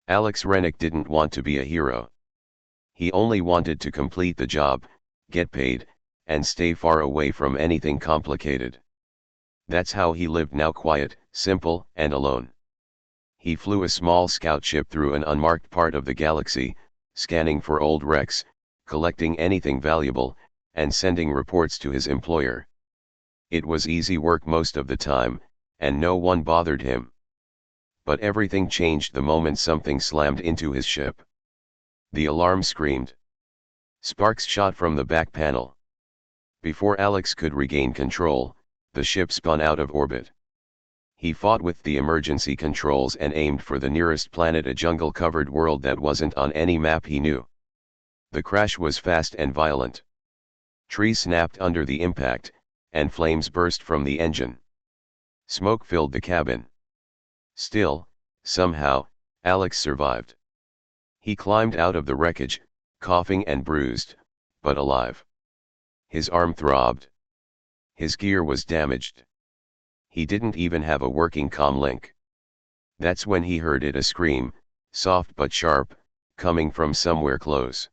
Alex Rennick didn't want to be a hero. He only wanted to complete the job, get paid, and stay far away from anything complicated. That's how he lived now, quiet, simple, and alone. He flew a small scout ship through an unmarked part of the galaxy, scanning for old wrecks, collecting anything valuable, and sending reports to his employer. It was easy work most of the time, and no one bothered him. But everything changed the moment something slammed into his ship. The alarm screamed. Sparks shot from the back panel. Before Alex could regain control, the ship spun out of orbit. He fought with the emergency controls and aimed for the nearest planet, a jungle-covered world that wasn't on any map he knew. The crash was fast and violent. Trees snapped under the impact, and flames burst from the engine. Smoke filled the cabin. Still, somehow, Alex survived. He climbed out of the wreckage, coughing and bruised, but alive. His arm throbbed. His gear was damaged. He didn't even have a working comm link. That's when he heard it, a scream, soft but sharp, coming from somewhere close.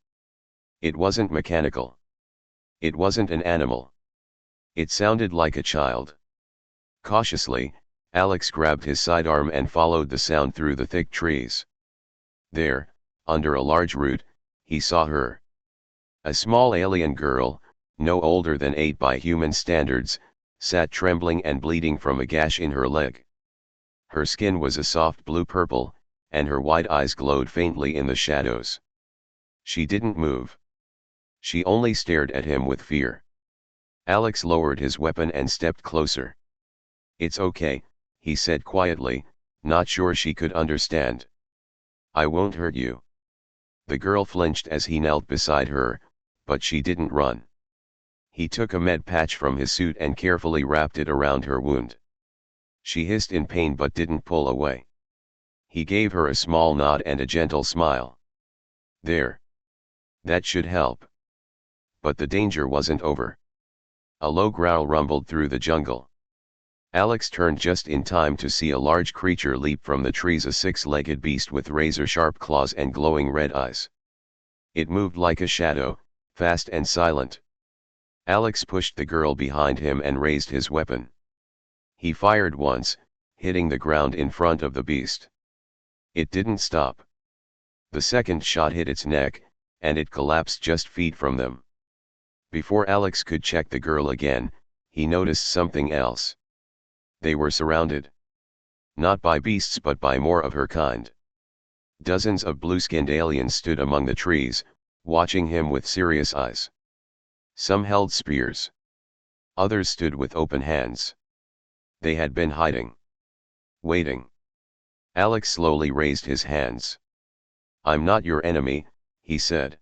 It wasn't mechanical. It wasn't an animal. It sounded like a child. Cautiously, Alex grabbed his sidearm and followed the sound through the thick trees. There, under a large root, he saw her. A small alien girl, no older than 8 by human standards, sat trembling and bleeding from a gash in her leg. Her skin was a soft blue-purple, and her wide eyes glowed faintly in the shadows. She didn't move. She only stared at him with fear. Alex lowered his weapon and stepped closer. "It's okay," he said quietly, not sure she could understand. "I won't hurt you." The girl flinched as he knelt beside her, but she didn't run. He took a med patch from his suit and carefully wrapped it around her wound. She hissed in pain but didn't pull away. He gave her a small nod and a gentle smile. "There. That should help." But the danger wasn't over. A low growl rumbled through the jungle. Alex turned just in time to see a large creature leap from the trees, a 6-legged beast with razor-sharp claws and glowing red eyes. It moved like a shadow, fast and silent. Alex pushed the girl behind him and raised his weapon. He fired once, hitting the ground in front of the beast. It didn't stop. The second shot hit its neck, and it collapsed just feet from them. Before Alex could check the girl again, he noticed something else. They were surrounded. Not by beasts but by more of her kind. Dozens of blue-skinned aliens stood among the trees, watching him with serious eyes. Some held spears. Others stood with open hands. They had been hiding. Waiting. Alex slowly raised his hands. "I'm not your enemy," he said.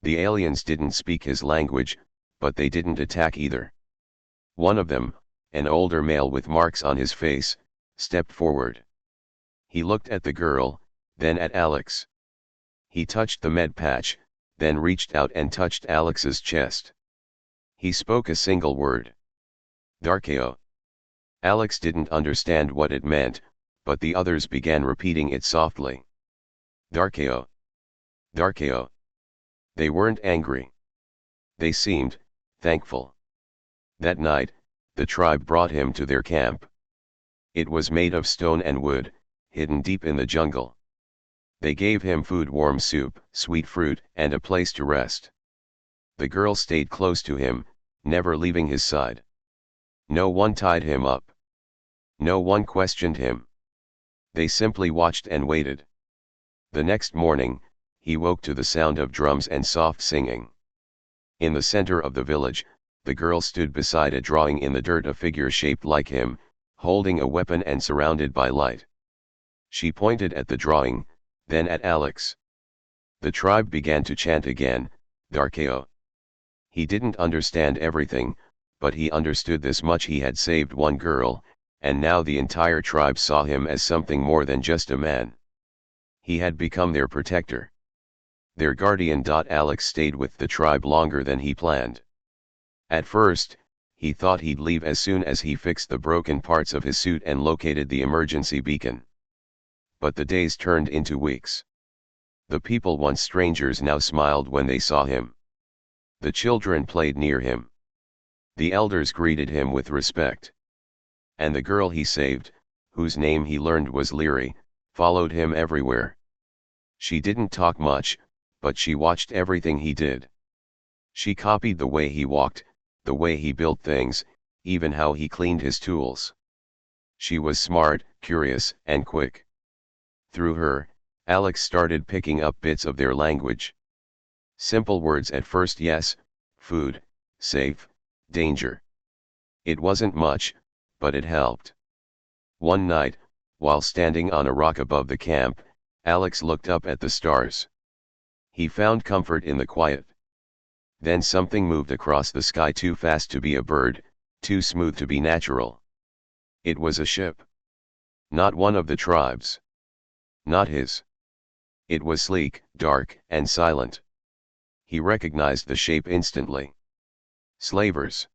The aliens didn't speak his language, but they didn't attack either. One of them, an older male with marks on his face, stepped forward. He looked at the girl, then at Alex. He touched the med patch, then reached out and touched Alex's chest. He spoke a single word. "Darkeo." Alex didn't understand what it meant, but the others began repeating it softly. "Darkeo. Darkeo." They weren't angry. They seemed thankful. That night, the tribe brought him to their camp. It was made of stone and wood, hidden deep in the jungle. They gave him food, warm soup, sweet fruit, and a place to rest. The girl stayed close to him, never leaving his side. No one tied him up. No one questioned him. They simply watched and waited. The next morning, he woke to the sound of drums and soft singing. In the center of the village, the girl stood beside a drawing in the dirt, a figure shaped like him, holding a weapon and surrounded by light. She pointed at the drawing, then at Alex. The tribe began to chant again, "Darkeo." He didn't understand everything, but he understood this much: he had saved one girl, and now the entire tribe saw him as something more than just a man. He had become their protector. Their guardian. Alex stayed with the tribe longer than he planned. At first, he thought he'd leave as soon as he fixed the broken parts of his suit and located the emergency beacon. but the days turned into weeks. The people, once strangers, now smiled when they saw him. The children played near him. The elders greeted him with respect. And the girl he saved, whose name he learned was Leary, followed him everywhere. She didn't talk much, but she watched everything he did. She copied the way he walked, the way he built things, even how he cleaned his tools. She was smart, curious, and quick. Through her, Alex started picking up bits of their language. Simple words at first: yes, food, safe, danger. It wasn't much, but it helped. One night, while standing on a rock above the camp, Alex looked up at the stars. He found comfort in the quiet. Then something moved across the sky, too fast to be a bird, too smooth to be natural. It was a ship. Not one of the tribes. Not his. It was sleek, dark, and silent. He recognized the shape instantly. Slavers.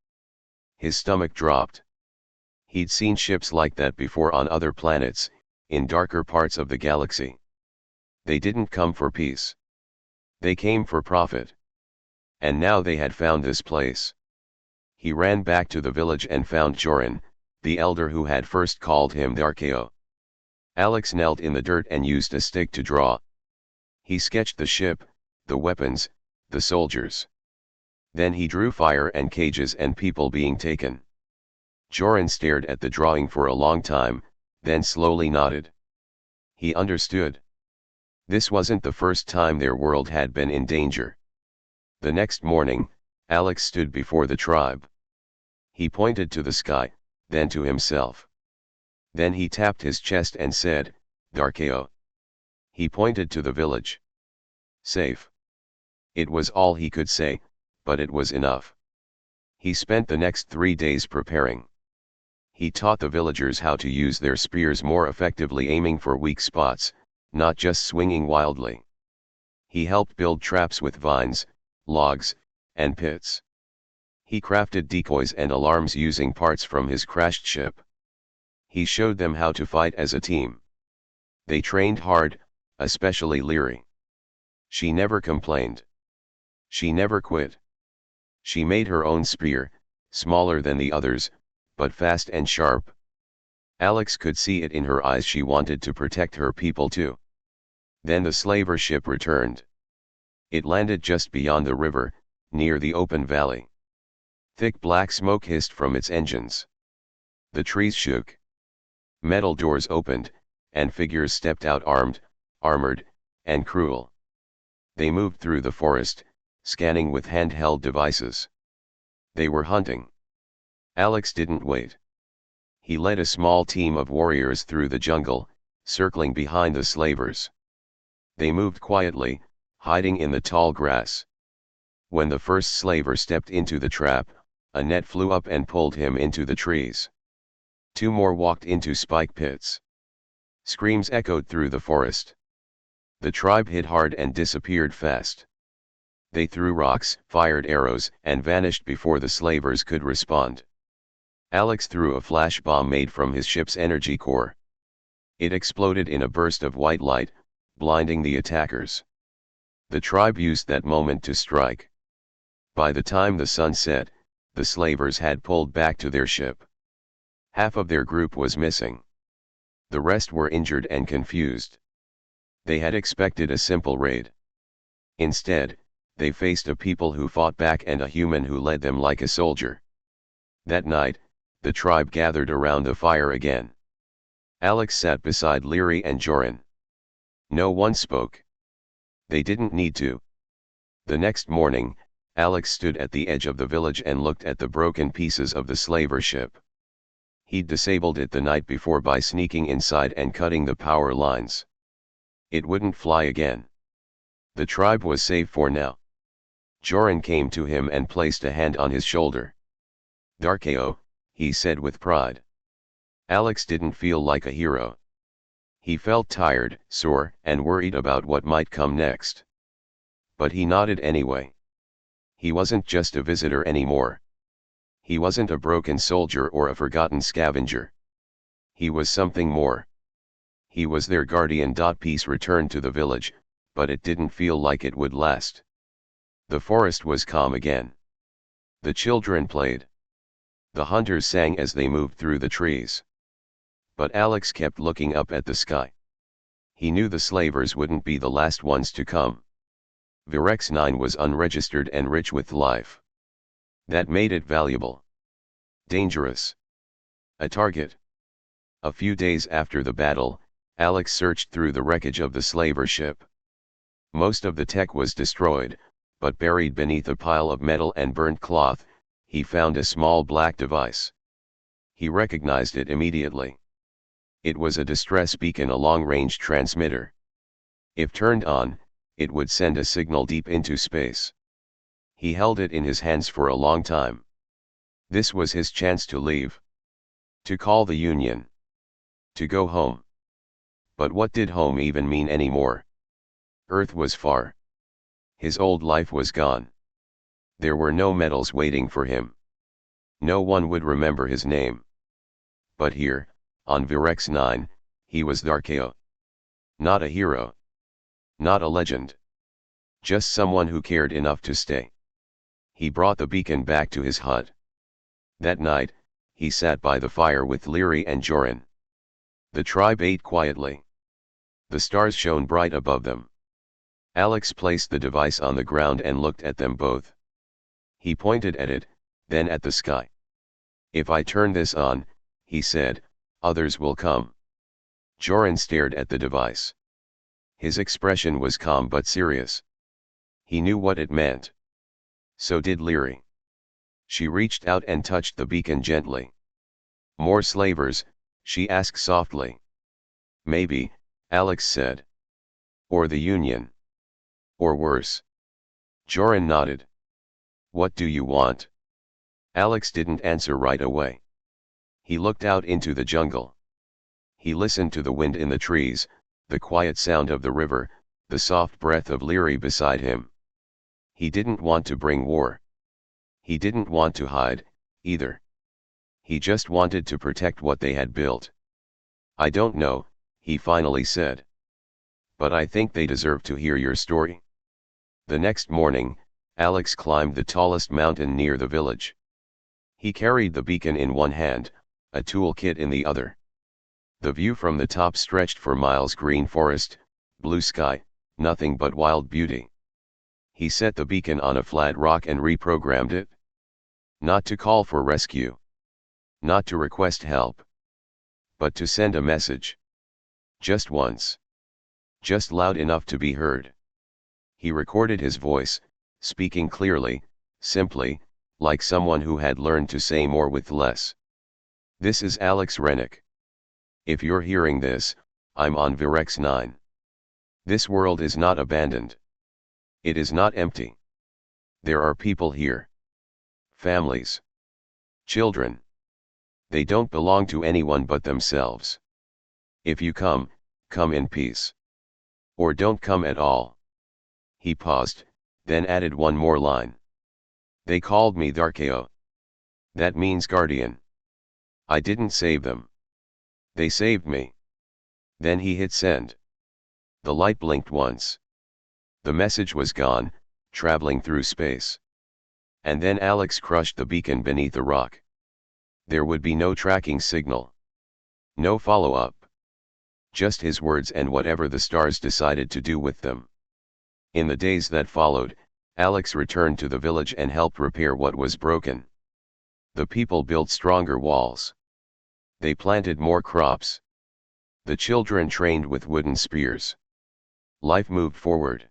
His stomach dropped. He'd seen ships like that before on other planets, in darker parts of the galaxy. They didn't come for peace. They came for profit. And now they had found this place. He ran back to the village and found Joran, the elder who had first called him the Archaeo. Alex knelt in the dirt and used a stick to draw. He sketched the ship, the weapons, the soldiers. Then he drew fire and cages and people being taken. Joran stared at the drawing for a long time, then slowly nodded. He understood. This wasn't the first time their world had been in danger. The next morning, Alex stood before the tribe. He pointed to the sky, then to himself. Then he tapped his chest and said, "Darkeo." He pointed to the village. Safe. It was all he could say, but it was enough. He spent the next 3 days preparing. He taught the villagers how to use their spears more effectively, aiming for weak spots, not just swinging wildly. He helped build traps with vines, logs, and pits. He crafted decoys and alarms using parts from his crashed ship. He showed them how to fight as a team. They trained hard, especially Leary. She never complained. She never quit. She made her own spear, smaller than the others, but fast and sharp. Alex could see it in her eyes. She wanted to protect her people too. Then the slaver ship returned. It landed just beyond the river, near the open valley. Thick black smoke hissed from its engines. The trees shook. Metal doors opened, and figures stepped out, armored, and cruel. They moved through the forest, scanning with handheld devices. They were hunting. Alex didn't wait. He led a small team of warriors through the jungle, circling behind the slavers. They moved quietly, hiding in the tall grass. When the first slaver stepped into the trap, a net flew up and pulled him into the trees. 2 more walked into spike pits. Screams echoed through the forest. The tribe hit hard and disappeared fast. They threw rocks, fired arrows, and vanished before the slavers could respond. Alex threw a flash bomb made from his ship's energy core. It exploded in a burst of white light, blinding the attackers. The tribe used that moment to strike. By the time the sun set, the slavers had pulled back to their ship. Half of their group was missing. The rest were injured and confused. They had expected a simple raid. Instead, they faced a people who fought back and a human who led them like a soldier. That night, the tribe gathered around the fire again. Alex sat beside Leary and Joran. No one spoke. They didn't need to. The next morning, Alex stood at the edge of the village and looked at the broken pieces of the slaver ship. He'd disabled it the night before by sneaking inside and cutting the power lines. It wouldn't fly again. The tribe was safe for now. Joran came to him and placed a hand on his shoulder. "Darkeo," he said with pride. Alex didn't feel like a hero. He felt tired, sore, and worried about what might come next. But he nodded anyway. He wasn't just a visitor anymore. He wasn't a broken soldier or a forgotten scavenger. He was something more. He was their guardian. Peace returned to the village, but it didn't feel like it would last. The forest was calm again. The children played. The hunters sang as they moved through the trees. But Alex kept looking up at the sky. He knew the slavers wouldn't be the last ones to come. Virex 9 was unregistered and rich with life. That made it valuable. Dangerous. A target. A few days after the battle, Alex searched through the wreckage of the slaver ship. Most of the tech was destroyed, but buried beneath a pile of metal and burnt cloth, he found a small black device. He recognized it immediately. It was a distress beacon, a long-range transmitter. If turned on, it would send a signal deep into space. He held it in his hands for a long time. This was his chance to leave. To call the Union. To go home. But what did home even mean anymore? Earth was far. His old life was gone. There were no medals waiting for him. No one would remember his name. But here, on Virex 9, he was Darkeo. Not a hero. Not a legend. Just someone who cared enough to stay. He brought the beacon back to his hut. That night, he sat by the fire with Leary and Joran. The tribe ate quietly. The stars shone bright above them. Alex placed the device on the ground and looked at them both. He pointed at it, then at the sky. "If I turn this on," he said, "others will come." Joran stared at the device. His expression was calm but serious. He knew what it meant. So did Leary. She reached out and touched the beacon gently. "More slavers?" she asked softly. "Maybe," Alex said. "Or the Union. Or worse." Joran nodded. "What do you want?" Alex didn't answer right away. He looked out into the jungle. He listened to the wind in the trees, the quiet sound of the river, the soft breath of Leary beside him. He didn't want to bring war. He didn't want to hide, either. He just wanted to protect what they had built. "I don't know," he finally said. "But I think they deserve to hear your story." The next morning, Alex climbed the tallest mountain near the village. He carried the beacon in one hand, a toolkit in the other. The view from the top stretched for miles: green forest, blue sky, nothing but wild beauty. He set the beacon on a flat rock and reprogrammed it. Not to call for rescue. Not to request help. But to send a message. Just once. Just loud enough to be heard. He recorded his voice, speaking clearly, simply, like someone who had learned to say more with less. "This is Alex Rennick. If you're hearing this, I'm on Virex 9. This world is not abandoned. It is not empty. There are people here. Families. Children. They don't belong to anyone but themselves. If you come, come in peace. Or don't come at all." He paused, then added one more line. "They called me Darkeo. That means guardian. I didn't save them. They saved me." Then he hit send. The light blinked once. The message was gone, traveling through space. And then Alex crushed the beacon beneath a rock. There would be no tracking signal. No follow-up. Just his words and whatever the stars decided to do with them. In the days that followed, Alex returned to the village and helped repair what was broken. The people built stronger walls. They planted more crops. The children trained with wooden spears. Life moved forward.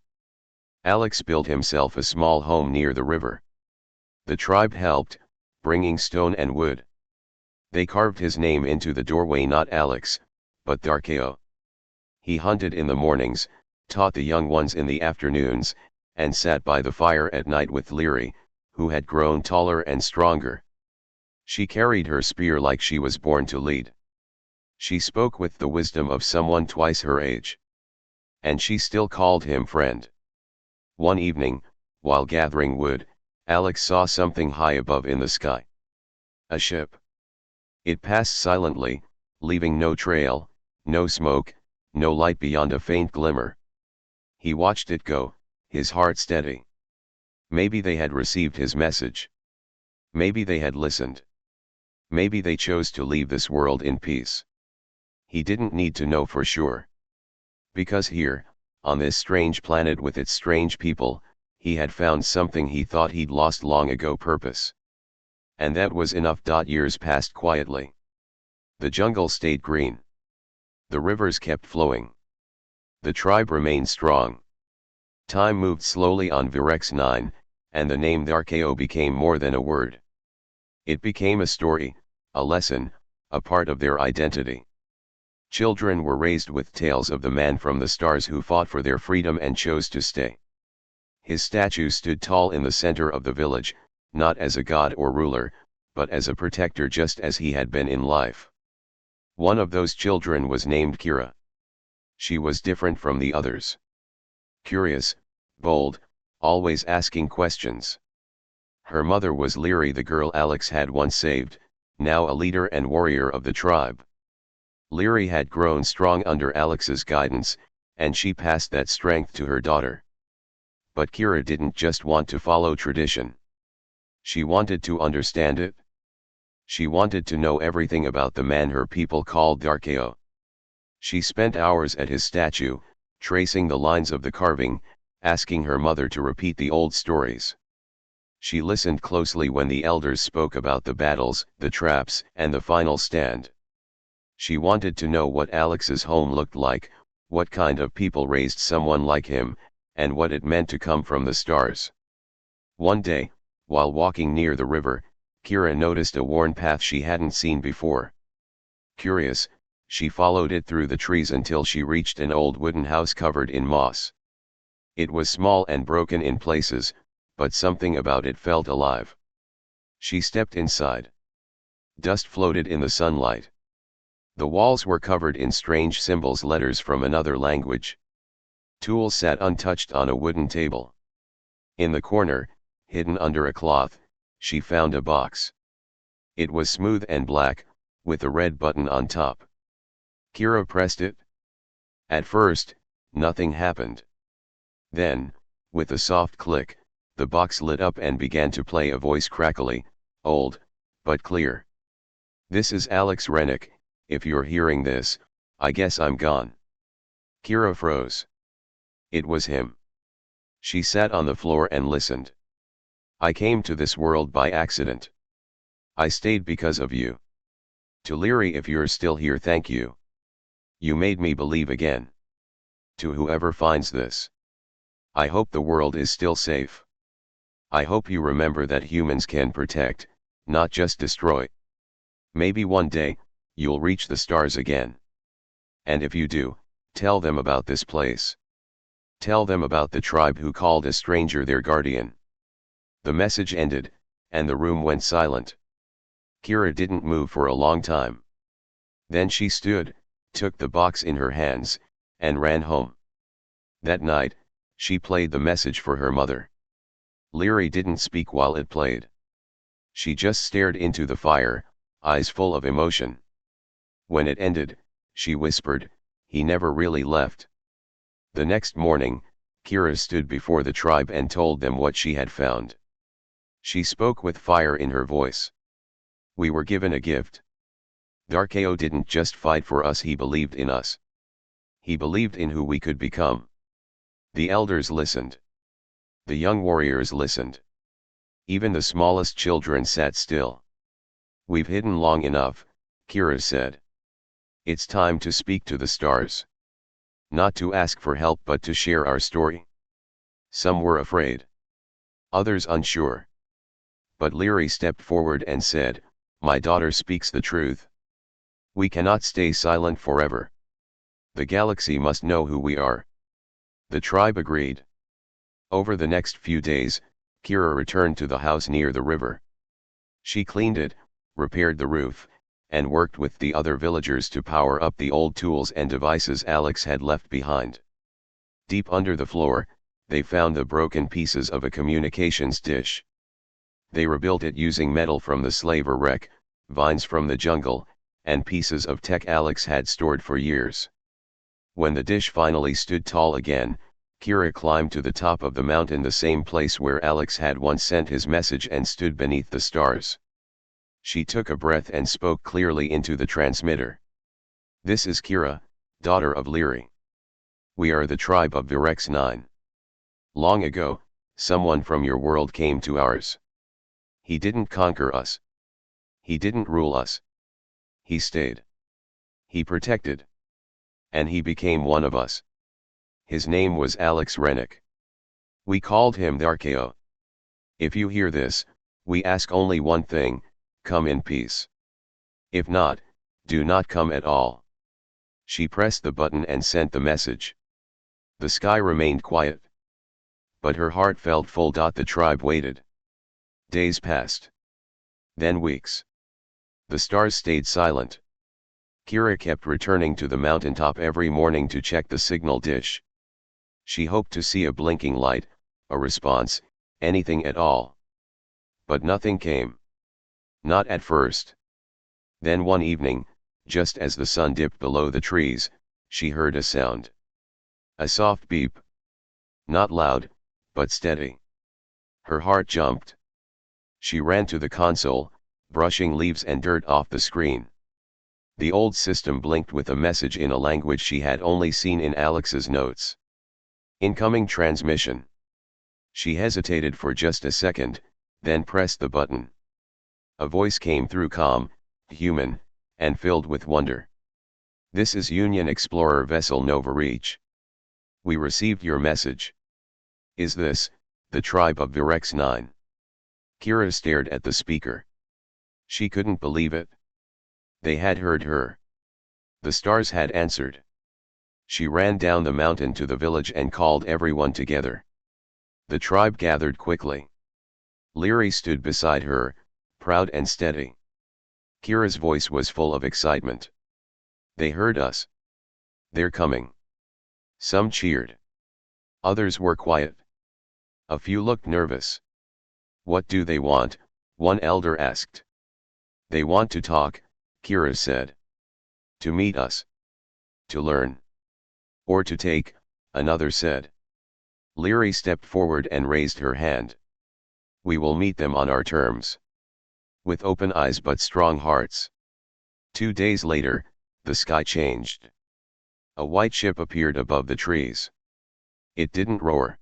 Alex built himself a small home near the river. The tribe helped, bringing stone and wood. They carved his name into the doorway, not Alex, but Darkeo. He hunted in the mornings, taught the young ones in the afternoons, and sat by the fire at night with Leary, who had grown taller and stronger. She carried her spear like she was born to lead. She spoke with the wisdom of someone twice her age. And she still called him friend. One evening, while gathering wood, Alex saw something high above in the sky. A ship. It passed silently, leaving no trail, no smoke, no light beyond a faint glimmer. He watched it go, his heart steady. Maybe they had received his message. Maybe they had listened. Maybe they chose to leave this world in peace. He didn't need to know for sure. Because here, on this strange planet with its strange people, he had found something he thought he'd lost long ago: purpose. And that was enough. Years passed quietly. The jungle stayed green. The rivers kept flowing. The tribe remained strong. Time moved slowly on Virex 9, and the name Tharkeo became more than a word. It became a story, a lesson, a part of their identity. Children were raised with tales of the man from the stars who fought for their freedom and chose to stay. His statue stood tall in the center of the village, not as a god or ruler, but as a protector, just as he had been in life. One of those children was named Kira. She was different from the others. Curious, bold, always asking questions. Her mother was Leary, the girl Alex had once saved, now a leader and warrior of the tribe. Leary had grown strong under Alex's guidance, and she passed that strength to her daughter. But Kira didn't just want to follow tradition. She wanted to understand it. She wanted to know everything about the man her people called Tharkeo. She spent hours at his statue, tracing the lines of the carving, asking her mother to repeat the old stories. She listened closely when the elders spoke about the battles, the traps, and the final stand. She wanted to know what Alex's home looked like, what kind of people raised someone like him, and what it meant to come from the stars. One day, while walking near the river, Kira noticed a worn path she hadn't seen before. Curious, she followed it through the trees until she reached an old wooden house covered in moss. It was small and broken in places, but something about it felt alive. She stepped inside. Dust floated in the sunlight. The walls were covered in strange symbols, letters from another language. Tools sat untouched on a wooden table. In the corner, hidden under a cloth, she found a box. It was smooth and black, with a red button on top. Kira pressed it. At first, nothing happened. Then, with a soft click, the box lit up and began to play a voice, crackly, old, but clear. "This is Alex Rennick. If you're hearing this, I guess I'm gone." Kira froze. It was him. She sat on the floor and listened. "I came to this world by accident. I stayed because of you. To Leary, if you're still here, thank you. You made me believe again. To whoever finds this, I hope the world is still safe. I hope you remember that humans can protect, not just destroy. Maybe one day, you'll reach the stars again. And if you do, tell them about this place. Tell them about the tribe who called a stranger their guardian." The message ended, and the room went silent. Kira didn't move for a long time. Then she stood, took the box in her hands, and ran home. That night, she played the message for her mother. Leary didn't speak while it played. She just stared into the fire, eyes full of emotion. When it ended, she whispered, "He never really left." The next morning, Kira stood before the tribe and told them what she had found. She spoke with fire in her voice. "We were given a gift. Tharkeo didn't just fight for us, he believed in us. He believed in who we could become." The elders listened. The young warriors listened. Even the smallest children sat still. "We've hidden long enough," Kira said. "It's time to speak to the stars. Not to ask for help, but to share our story." Some were afraid. Others unsure. But Leary stepped forward and said, "My daughter speaks the truth. We cannot stay silent forever. The galaxy must know who we are." The tribe agreed. Over the next few days, Kira returned to the house near the river. She cleaned it, repaired the roof, and worked with the other villagers to power up the old tools and devices Alex had left behind. Deep under the floor, they found the broken pieces of a communications dish. They rebuilt it using metal from the slaver wreck, vines from the jungle, and pieces of tech Alex had stored for years. When the dish finally stood tall again, Kira climbed to the top of the mountain, the same place where Alex had once sent his message, and stood beneath the stars. She took a breath and spoke clearly into the transmitter. "This is Kira, daughter of Lyri. We are the tribe of Virex 9. Long ago, someone from your world came to ours. He didn't conquer us. He didn't rule us. He stayed. He protected. And he became one of us. His name was Alex Rennick. We called him Tharkeo. If you hear this, we ask only one thing: come in peace. If not, do not come at all." She pressed the button and sent the message. The sky remained quiet. But her heart felt full. The tribe waited. Days passed. Then weeks. The stars stayed silent. Kira kept returning to the mountaintop every morning to check the signal dish. She hoped to see a blinking light, a response, anything at all. But nothing came. Not at first. Then one evening, just as the sun dipped below the trees, she heard a sound. A soft beep. Not loud, but steady. Her heart jumped. She ran to the console, brushing leaves and dirt off the screen. The old system blinked with a message in a language she had only seen in Alex's notes. "Incoming transmission." She hesitated for just a second, then pressed the button. A voice came through, calm, human, and filled with wonder. "This is Union Explorer Vessel Nova Reach. We received your message. Is this the tribe of Virex 9? Kira stared at the speaker. She couldn't believe it. They had heard her. The stars had answered. She ran down the mountain to the village and called everyone together. The tribe gathered quickly. Lyri stood beside her, proud and steady. Kira's voice was full of excitement. "They heard us. They're coming." Some cheered. Others were quiet. A few looked nervous. "What do they want?" one elder asked. "They want to talk," Kira said. "To meet us. To learn. Or to take," another said. Lyri stepped forward and raised her hand. "We will meet them on our terms. With open eyes but strong hearts." 2 days later, the sky changed. A white ship appeared above the trees. It didn't roar.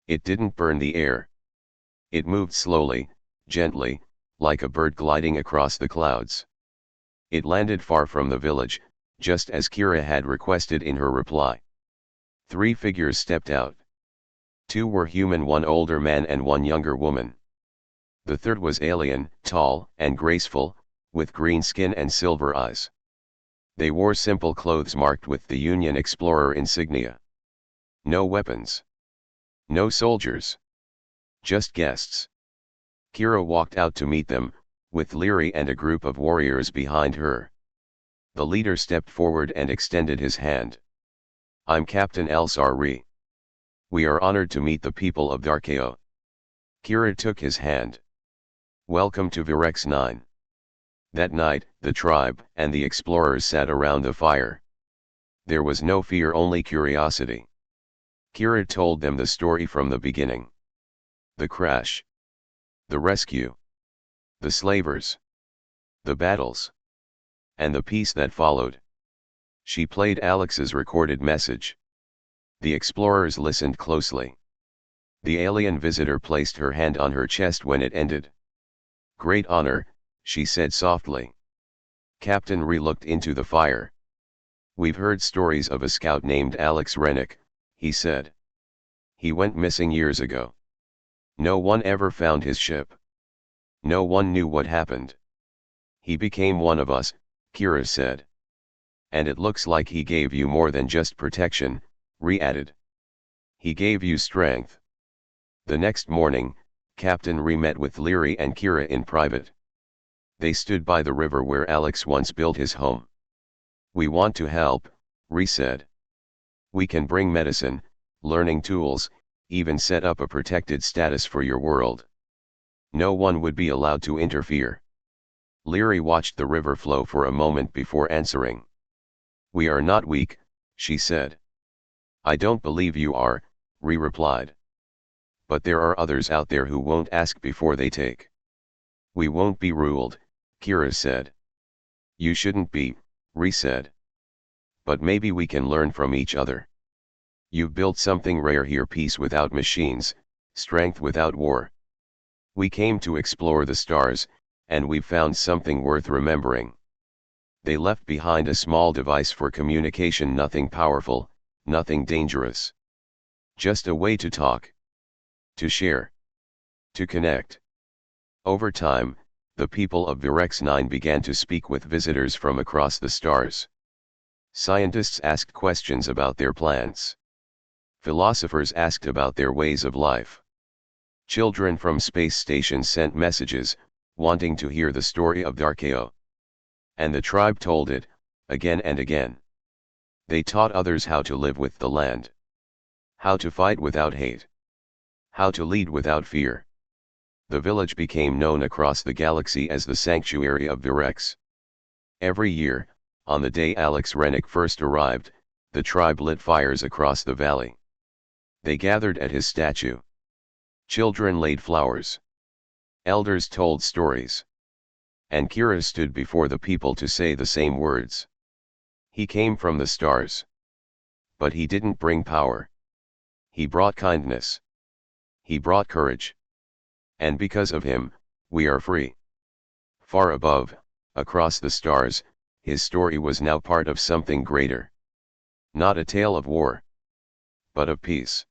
It didn't burn the air. It moved slowly, gently, like a bird gliding across the clouds. It landed far from the village, just as Kira had requested in her reply. 3 figures stepped out. 2 were human, 1 older man and 1 younger woman. The third was alien, tall and graceful, with green skin and silver eyes. They wore simple clothes marked with the Union Explorer insignia. No weapons. No soldiers. Just guests. Kira walked out to meet them, with Lyri and a group of warriors behind her. The leader stepped forward and extended his hand. "I'm Captain El-Sari. We are honored to meet the people of Tharkeo." Kira took his hand. "Welcome to Virex 9. That night, the tribe and the explorers sat around the fire. There was no fear, only curiosity. Kira told them the story from the beginning. The crash. The rescue. The slavers. The battles. And the peace that followed. She played Alex's recorded message. The explorers listened closely. The alien visitor placed her hand on her chest when it ended. "Great honor," she said softly. Captain Ree looked into the fire. "We've heard stories of a scout named Alex Rennick," he said. "He went missing years ago. No one ever found his ship. No one knew what happened. He became one of us," Kira said. "And it looks like he gave you more than just protection," Ree added. "He gave you strength." The next morning, Captain Ree met with Lyri and Kira in private. They stood by the river where Alex once built his home. "We want to help," Ree said. "We can bring medicine, learning tools, even set up a protected status for your world. No one would be allowed to interfere." Lyri watched the river flow for a moment before answering. "We are not weak," she said. I don't believe you are, Ri replied. But there are others out there who won't ask before they take. We won't be ruled, Kira said. You shouldn't be, Ri said. But maybe we can learn from each other. You've built something rare here, peace without machines, strength without war. We came to explore the stars, and we've found something worth remembering. They left behind a small device for communication, nothing powerful, nothing dangerous. Just a way to talk. To share. To connect. Over time, the people of Virex 9 began to speak with visitors from across the stars. Scientists asked questions about their plants. Philosophers asked about their ways of life. Children from space stations sent messages, wanting to hear the story of Darkeo. And the tribe told it, again and again. They taught others how to live with the land. How to fight without hate. How to lead without fear. The village became known across the galaxy as the Sanctuary of Virex. Every year, on the day Alex Rennick first arrived, the tribe lit fires across the valley. They gathered at his statue. Children laid flowers. Elders told stories. And Kira stood before the people to say the same words. He came from the stars. But he didn't bring power. He brought kindness. He brought courage. And because of him, we are free. Far above, across the stars, his story was now part of something greater. Not a tale of war, but of peace.